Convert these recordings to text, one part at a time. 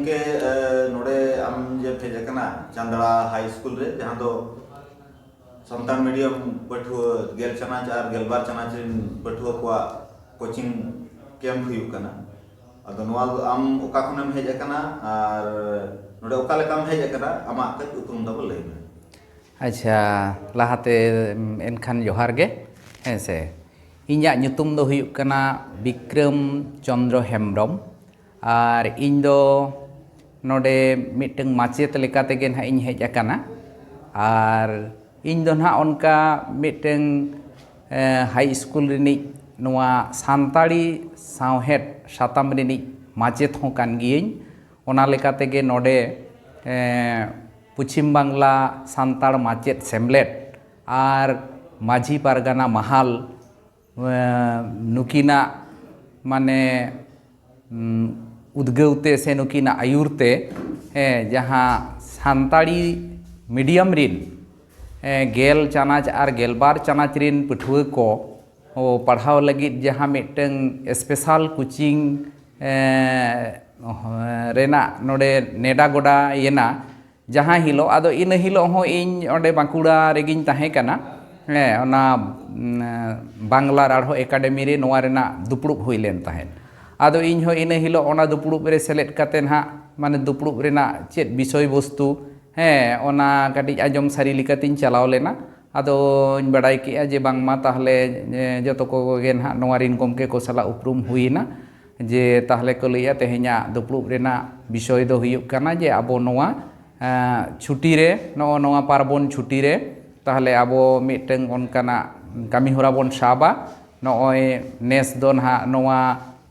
गमके नोड़े आम जे फेजना चांदड़ा high school रे जहाँ दो संतान मीडियम पठुआ गेल चनाच और गेलबार चनाच पठुआ को कोचिंग कैंप हुई अदो नोआ आम ओका खनेम हेज अकना और नोड़े ओका लेकाम हेज अकना आमा कज उपरुम दबो लई में। अच्छा लाहाते एनखान जोहार गे हेसे इᱧᱟᱜ ᱧᱩᱛᱩᱢ ᱫᱚ ᱦᱩᱭᱩᱜ ᱠᱟᱱᱟ ᱵᱤᱠᱨᱚᱢ ᱪᱚᱱᱫᱨᱚ ᱦᱮᱢᱵᱨᱚᱢ ᱟᱨ ᱤᱧ ᱫᱚ ᱱᱚᱰᱮ ᱢᱤᱫᱴᱟᱝ ᱢᱟᱪᱮᱫ ᱞᱮᱠᱟ ᱛᱮᱜᱮ ᱱᱟᱦᱟᱜ ᱤᱧ ᱦᱮᱡ ᱟᱠᱟᱱᱟ ᱟᱨ ᱤᱧ ᱫᱚ ᱱᱟᱦᱟᱜ ᱚᱱᱠᱟ ᱢᱤᱫᱴᱟᱝ हाई स्कूल रिनिज नोआ सान्ताड़ी सावहेद साताम रिनिज माचेद हों कान गियिन ओना लेका तेगे नोडे पश्चिम बांगला सान्ताड़ माचेद सेमलेट आर माझी पारगाना महाल नुकिना माने उद्गवते से नुकिना आयुरते जहाँ सान्ताड़ी मीडियम रिन गेल चानाच और गेलबार चानाच रिन पठुआ को पढ़ाव लगित जहाँ मिटंग स्पेशल कोचिंग रेना नोडे नेडा गोडा येना जहाँ हिलो आदो इन हिलो हो इन ओंडे बांकुड़ा रेगिन ताहे कना ओना बांग्ला राढ़ो एकाडेमी रे नोआ रेना दुपड़ुब हुई लेन ताहेन आदो इन हो इन हिलो ओना दुपड़ुब रे सेलेट काते ना माने दुपड़ुब रेना चेत विषय वस्तु ओना कटी आजम सारी लिकातिन चलाव लेना आदो बड़ाई किया जे बांगमा ताहले जतो को गे ना नोआरिन गमके को सला उपरुम हुईना जे ताहले को लैया तेहेኛ दुपड़ुब रेना विषय दो हुयुग काना जे आबो नोआ छुट्टी रे नोआ पार्बन छुट्टी रे ताहले आबो मिटंग ओनकाना कामी होरा बन साबा नोय नेस दो ना नोआ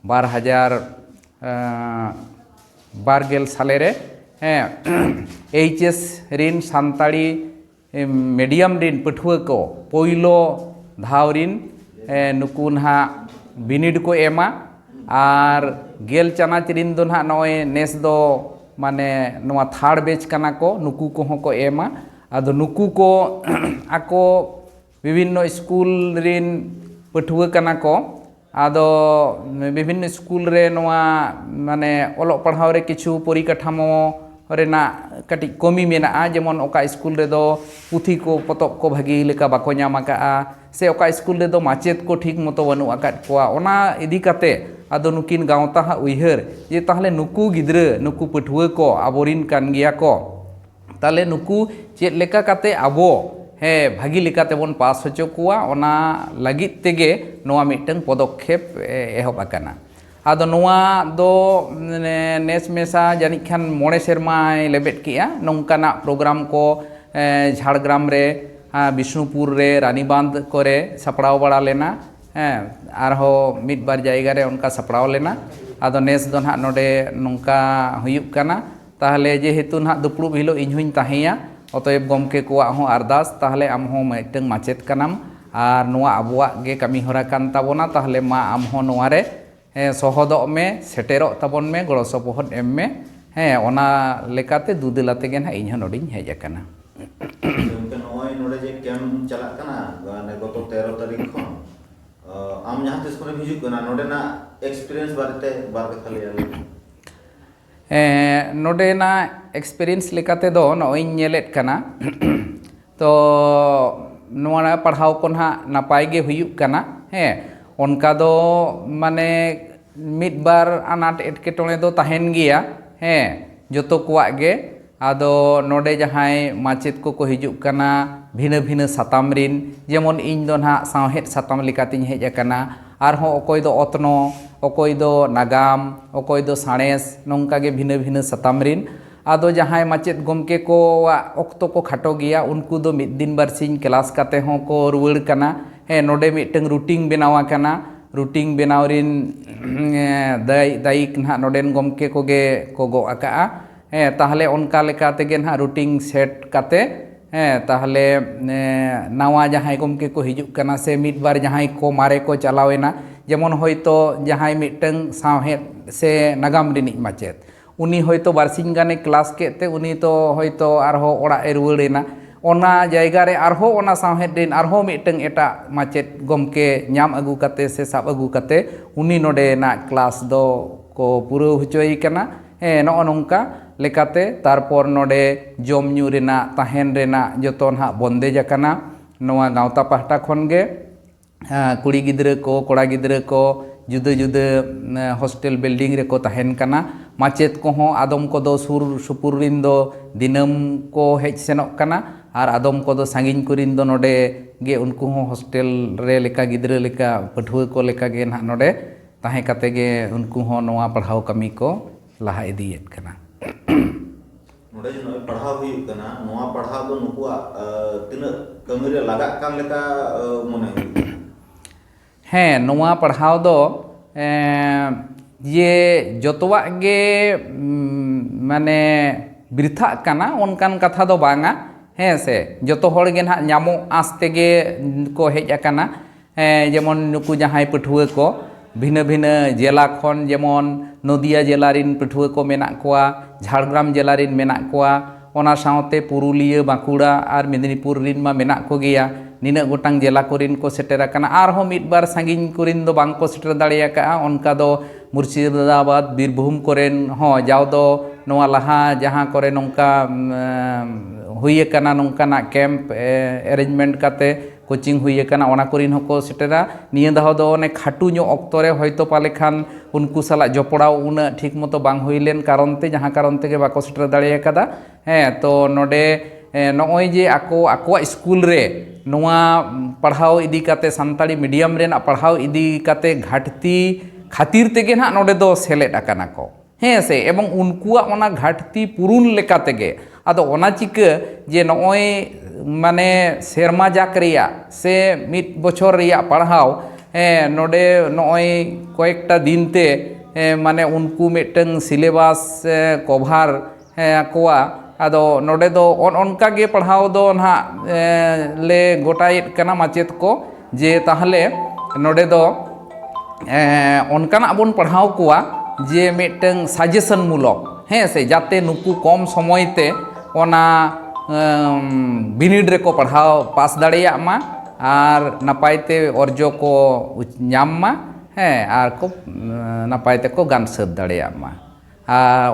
2012 साले रे एचएस रिन सान्ताड़ी मीडियम रिन पठुआ को पोइलो धाव रिन नुकु ना बिनिड को एमा और गेल चानाच रिन दो ना नोय नेस दो माने नोआ थार्ड बेच काना को नुकु को हो को एमा आदो नुकु को आको विभिन्न स्कूल रिन पठुआ काना को आदो विभिन्न स्कूल रे नोआ माने ओलो पढ़ाव रे किछु परिकाठामो रेना कटी कमी मेना जेमन ओका स्कूल रे दो पुथी को पतब को भागी लेका बाको ᱧᱟᱢ आका से ओका स्कूल रे दो माचेद को ठीक मतो बनु आकाद कोआ ओना इदी काते आदो नुकिन गावता हा उइहर जे ताहले नुकु गिद्रे नुकु पठुआ को आबोरिन कान गिया को ताले नुकु चेद लेका काते आबो भागी लेका तेबन पास होचो कोआ ओना लागित तेगे नोआ मिटंग पदक्षेप एहब आकाना आदो नोआ दो नेस मेसा जानी खान मोड़े सेरमाय लेबेट किया नौकाना प्रोग्राम को झाड़ग्राम रे विष्णुपुर रे रानीबांध करे सपड़ाव बड़ा लेना आरहो मिड बार जायगा रे उनका सपड़ाव लेना आदो नेस दो ना नोडे नौका हुयुग काना ताहले जे हेतु ना दुपड़ुब हिलो इनहुइन ताहेया अतएब गमके कोआ हो अरदास ताहले आम हो मिटंग माचेद कानाम आर नोआ आबुआ गे कामी होरा कान ताबोना ताहले मा आम हो नोआ रे सहदोग में सेटेरो ताबन में गड़ो सपोहद एम में ओना लेकाते दुदिला तेगे ना इन नोडिन हेज अकाना नोय नोडे जे कैंप चला काना गाने गत 13 तारीख खन आम जहां तिस कोने हिजुग काना नोडे ना एक्सपीरियंस बारते बार खाली नोडे ना एक्सपीरियंस लेकाते दो नोय नेलेट काना तो नोआ पढ़ाव को ना नापाय गे हुयुग काना उनका दो माने मिड बार अनाट एटकेटोने दो ताहेन गिया जोतो कुआ गे आदो नोडे जहाय माचेद को हिजुग काना भिन्न भिन्न साताम रिन जेमन इन दो ना सावहेद साताम लेकातिन हेज अकाना आरहो अकोय दो अतनो अकोय दो नागाम अकोय दो साणेस नोंका गे भिन्न भिन्न साताम रिन आदो जहाय माचेद गमके को अक्तो को खाटो गिया उनको दो मिद दिन बारसिन क्लास काते हो को रुवाड़ काना नोडे मिटंग रूटिंग बनावा काना रूटिंग बनावरिन दायिक ना नोडेन गमके कोगे को गो आका ताहले उनका लेका तेगे ना रूटिंग सेट काते ताहले नावा जहाय गमके को हिजुग काना से मिद बार जहाय को मारे को चलावेना जेमन होयतो जहाय मिटंग सावहेद से नागाम रिनिज माचेद उनी होयतो बारसिन गाने क्लास केते उनी तो होयतो आरहो ओड़ा ए रुवाड़ेना ओना जायगा रे आरहो ओना सावहेद दिन आरहो मिटंग एटा माचेद गमके ᱧᱟᱢ अगू काते से साब अगू काते उनी नोडे ना क्लास दो को पूरा हुचोई काना ᱱᱚᱜᱼᱚ ᱱᱚᱝᱠᱟ ᱞᱮᱠᱟᱛᱮ ᱛᱟᱨᱯᱚᱨ ᱱᱚᱰᱮ ᱡᱚᱢ ᱧᱩ ᱨᱮᱱᱟᱜ ᱛᱟᱦᱮᱱ ᱨᱮᱱᱟᱜ ᱡᱚᱛᱚ ᱱᱟᱦᱟᱜ ᱵᱚᱱᱫᱮᱡ ᱟᱠᱟᱱᱟ ᱱᱚᱣᱟ ᱜᱟᱶᱛᱟ ᱯᱟᱦᱴᱟ ᱠᱷᱚᱱ ᱜᱮ ᱠᱩᱲᱤ ᱜᱤᱫᱽᱨᱟᱹ ko ᱠᱚᱲᱟ ᱜᱤᱫᱽᱨᱟᱹ ko जुदा जुदा हॉस्टल बिल्डिंग रे को तहन कना माचेत को हों आदम को दो सुर सुपुर रिन दो दिनम को हेज सेनोक कना और आदम को दो सांगिन को रिन दो नोडे गे उनको हों हॉस्टल रे लेका गिद्रे लेका पठुआ को लेका गे ना नोडे ताहे कते गे उनको हों नवा पढ़ाओ कमी को लहा इदियत कना नोडे जो नोय पढ़ाओ हुई कना नवा पढ़ाओ दो नुकुआ तिना कमी रे लगा कान लेका मने ᱦᱮᱸ ᱱᱚᱣᱟ ᱯᱟᱲᱦᱟᱣ ᱫᱚ ᱡᱮ ᱡᱚᱛᱚᱣᱟᱜ ᱜᱮ ᱢᱟᱱᱮ ᱵᱤᱨᱛᱷᱟᱜ ᱠᱟᱱᱟ ᱚᱱᱠᱟᱱ ᱠᱟᱛᱷᱟ ᱫᱚ ᱵᱟᱝᱟ ᱦᱮᱸ ᱥᱮ ᱡᱚᱛᱚ ᱦᱚᱲ ᱜᱮ ᱱᱟᱦᱟᱜ ᱧᱟᱢᱚᱜ ᱟᱸᱥ ᱛᱮᱜᱮ ᱠᱚ ᱦᱮᱡ ᱟᱠᱟᱱᱟ ᱡᱮᱢᱚᱱ ᱱᱩᱠᱩ ᱡᱟᱦᱟᱸᱭ ᱯᱟᱹᱴᱷᱩᱣᱟᱹ ᱠᱚ ᱵᱷᱤᱱᱟᱹ ᱵᱷᱤᱱᱟᱹ ᱡᱮᱞᱟ ᱠᱷᱚᱱ ᱡᱮᱢᱚᱱ ᱱᱚᱫᱤᱭᱟ ᱡᱮᱞᱟ ᱨᱤᱱ ᱯᱟᱹᱴᱷᱩᱣᱟᱹ ᱠᱚ ᱢᱮᱱᱟᱜ ᱠᱚᱣᱟ ঝাড়গ্রাম ᱡᱮᱞᱟ ᱨᱤᱱ ᱢᱮᱱᱟᱜ ᱠᱚᱣᱟ ᱚᱱᱟ ᱥᱟᱶᱛᱮ ᱯᱩᱨᱩᱞᱤᱭᱟᱹ ᱵᱟᱸᱠᱩᱲᱟ ᱟᱨ ᱢᱮᱫᱽᱱᱤᱯᱩᱨ ᱨᱤᱱ ᱢᱟ ᱢᱮᱱᱟᱜ ᱠᱚ ᱜᱮᱭᱟ ᱱᱤᱱᱟᱹᱜ ᱜᱚᱴᱟᱝ ᱡᱮᱞᱟ ᱠᱚᱨᱤᱱ ᱠᱚ ᱥᱮᱴᱮᱨ ᱟᱠᱟᱱᱟ ᱟᱨᱦᱚᱸ ᱢᱤᱫ ᱵᱟᱨ ᱥᱟᱺᱜᱤᱧ ᱠᱚᱨᱤᱱ ᱫᱚ ᱵᱟᱝ ᱠᱚ ᱥᱮᱴᱮᱨ ᱫᱟᱲᱮ ᱟᱠᱟᱜᱼᱟ ᱚᱱᱠᱟ ᱫᱚ मुर्शिदाबाद बीरभूम कोरेन हों जाव दो नवा लहा जहाँ करे नौका हुई कना नौकाना कैंप अरेंजमेंट काते कोचिंग हुई कना ओना कोरिन होको सेटेरा निया दाव दो ने खाटू ᱧᱚᱜ ᱚᱠᱛᱚ रे হয়তো পালে খান उनको साला जपड़ाव उना ठीक मतो बांग हुईलेन कारण ते जहाँ कारण ते बाको सेटर दाड़े आकादा हैं तो नोडे नॉय जे आको आकोआ स्कूल रे नवा पढ़ाओ इदी काते सानताड़ी मीडियम रेना पढ़ाओ इदी काते घाटती खातिर तेगे ना नोडे दो सेलेट आकाना को हैं से एवं उनकुआ ओना घाटती पुरुन लेका तेगे आदो ओना चिका जे नॉय माने सेरमा जाक रिया से मिद बछर रिया पढ़ाओ नोडे नॉय कयेकटा दिनते माने उनको मिटंग सिलेबास कभार कोआ आदो नोडे दो ओनका गे पढ़ाओ दो ना ले गोटायेत कना माचेत को जे ताहले नोडे दो ओनकाना बन पढ़ाओ कोआ जे मिटंग सजेशन मूलक हैं से जाते नुकु कम समयते ओना बिनिड रे को पढ़ाओ पास दाड़ेया मा आर नापायते अर्जो को नाम मा हैं आर को नापायते को गान सद दाड़ेया मा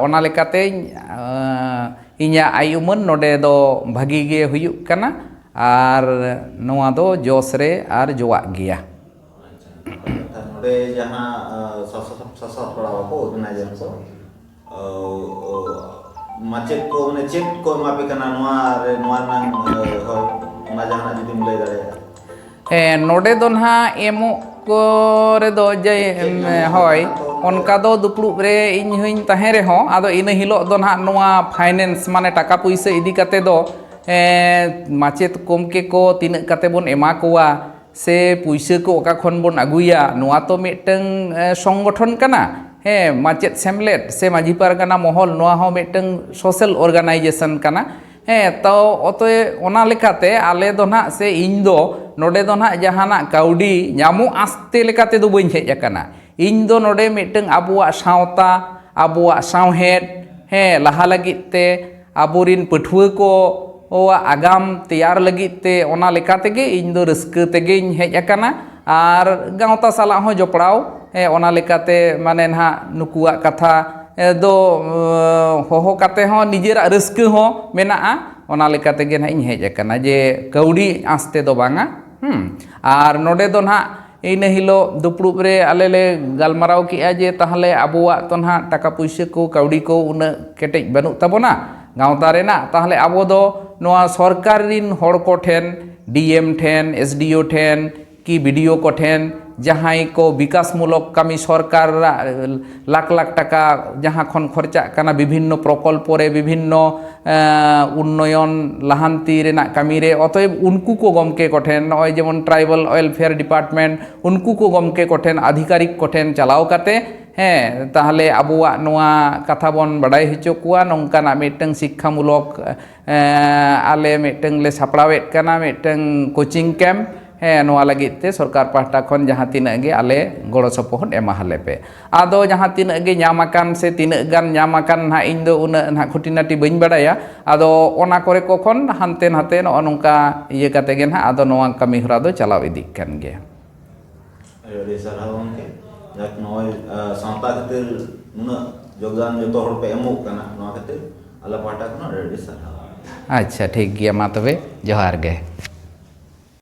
ओना लेकाते इन्या आयुमन नोडे दो भागी गे हुयुक कना आर नोआ दो जोश रे आर जोआ गिया नोडे जहाँ ससा पढ़ाओ को ऑर्गेनाइजर को माचेत को माने चेक को मापे कना नोआ रे नोआ नंग हो ओना जहाँ जुदिम लay दाड़े नोडे दो ना एमो को रे दो जे होय उनका दो दुपड़ुब रे इन हुइन तहे रे हो आदो इन हिलो दो ना नोआ फाइनेंस माने टाका पैसा इदी कते दो माचेत कोमके को तीन कते बोन एमा कोआ से पैसा को ओका खन बोन अगुया नोआ तो मिटंग संगठन कना हे माचेत सेमलेट से माझी पारगाना महल नोआ हो मिटंग सोशल ऑर्गेनाइजेशन कना हे तो अतए ओना लेकाते आले दो ना से इन दो नोडे दो ना जहाना काउडी ᱧᱟᱢᱚ आस्ते लेकाते दो बइन हेज अकाना इन दो नोडे मिटंग आबुआ सावता आबुआ सावहेद हे लहा लगिते आबुरिन पठुआ को आगाम तैयार लगिते ओना लेकाते गे इन दो रस्क तेगे हेज अकाना आर गावता साला हो जपड़ाव ओना लेकाते माने ना नुकुआ कथा दो होहो काते हो निजेरा रस्क हो मेना ओना लेकाते गे ना इन हेज अकाना जे कौड़ी आस्ते दो बांगा आर नोडे दो ना इन हिलो दुपड़ुब रे आले ले गालमाराव किया जे ताहले आबुआ तो ना टाका पैसा को कौड़ी को उना केटेज बानु ताबोना गावता रेना ताहले आबो दो नोआ सरकार रिन हड़ को ठेन डीएम ठेन एसडीओ ठेन कि बीडीओ को ठेन जहाँ को विकासमूलक कमी सरकार लाख लाख टाका जहाँ खन खर्चा कना विभिन्न प्रकल्प रे विभिन्न उन्नयन लाहान्ति रेना कमी रे अतएव उनको को गमके कोठेन नय जेमन ट्राइबल वेलफेयर डिपार्टमेंट उनको को गमके कोठेन आधिकारिक कोठेन चलाव काते हैं ताहले आबुआ नोआ कथा बन बड़ाई हचो कुआ नोंकाना मिटंग शिक्षामूलक आले मिटंग ले सापड़ावेत कना मिटंग कोचिंग कैम्प हैं नोआ लगिते सरकार पाहटा खन जहाँ तीन गे आले गड़ो सपोहट एमाहले पे आदो जहाँ तीन गे नामाकान से तीन गान नामाकान ना इन दो उना ना खुटिनाटी बइन बड़ाया आदो ओना करे को खन हानते नाते नो नोंका इये काते गे ना आदो नोआ कमी हरा दो चलाव इदी कान गे अरे सारा गंके जाक नय सांता खातिर नुना योगदान जो हड़ पे एमोग कना नवा खातिर आला पाटा खना रेडी सारा। अच्छा ठीक गया मा तबे जोहार गे।